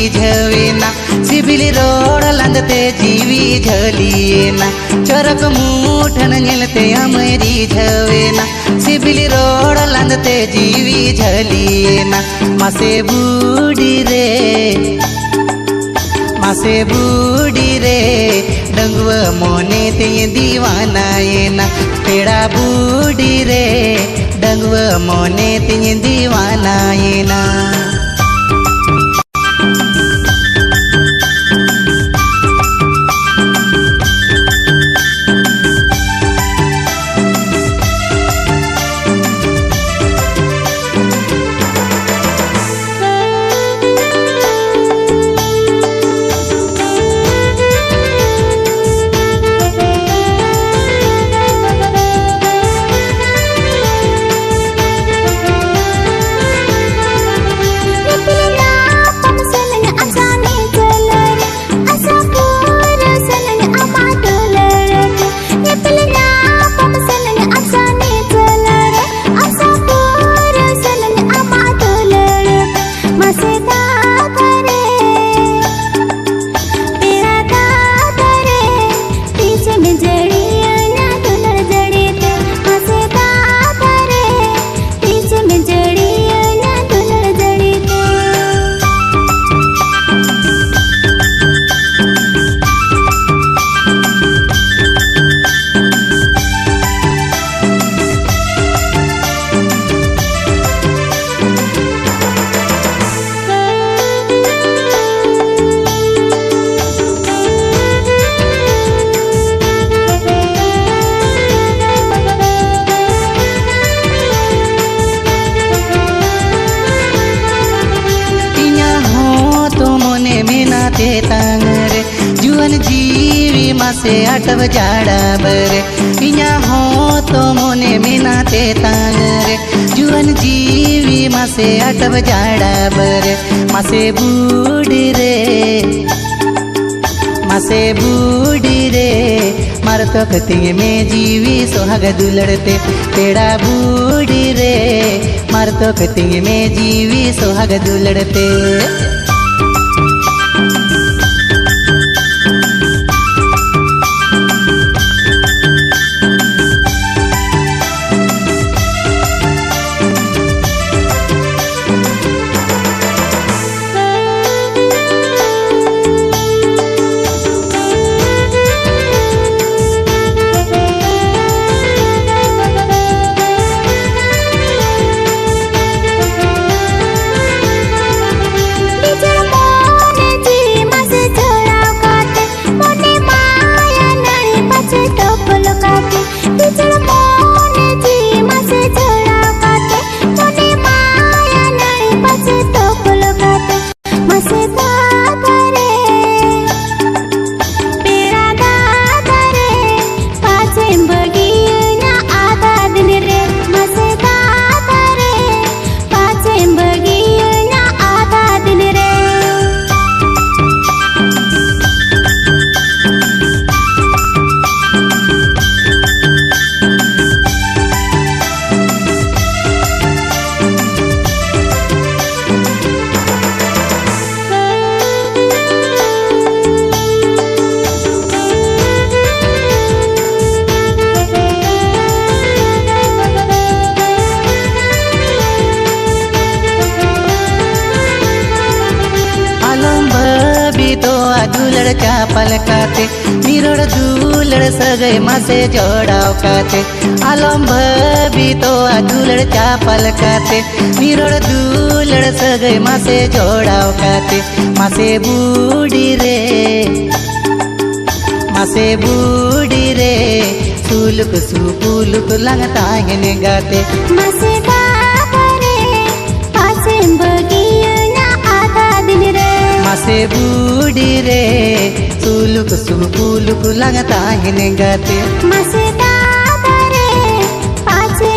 झवेना सिबिली road लंदते जीवी झलिएना चरक मूठन निलते अमरी झवेना सिबिली road लंदते जीवी झलिएना मासे बूढ़ी रे डंगव मोने ते दीवाना येना पेड़ा बूढ़ी रे डंगव मोने ते दीवाना येना तांगरे जुअन जीवी मासे आटव जाड़ा बरे इया हो तो मोने मिनाते तांगरे जुअन जीवी मासे आटव जाड़ा बरे मासे बूढ़ी रे मारतो कतिंग में जीवी सोहाग दुलड़ते पेड़ा बूढ़ी रे मारतो कतिंग में जीवी सोहाग दुलड़ते दुलड़ चापल काते निरोड़ दुलड़ सगै मासे जोड़ाव काते आलम्भ भी तो दुलड़ चापल काते निरोड़ दुलड़ सगै मासे जोड़ाव काते मासे बूढ़ी रे सुलुक सुपुलुक लगता है गाते मासे बाबरे पासे बगिया आधा दिन रे मासे बूढ़ी रे सुलुक सुपुलुक लगता है गाते मासे बाबरे पासे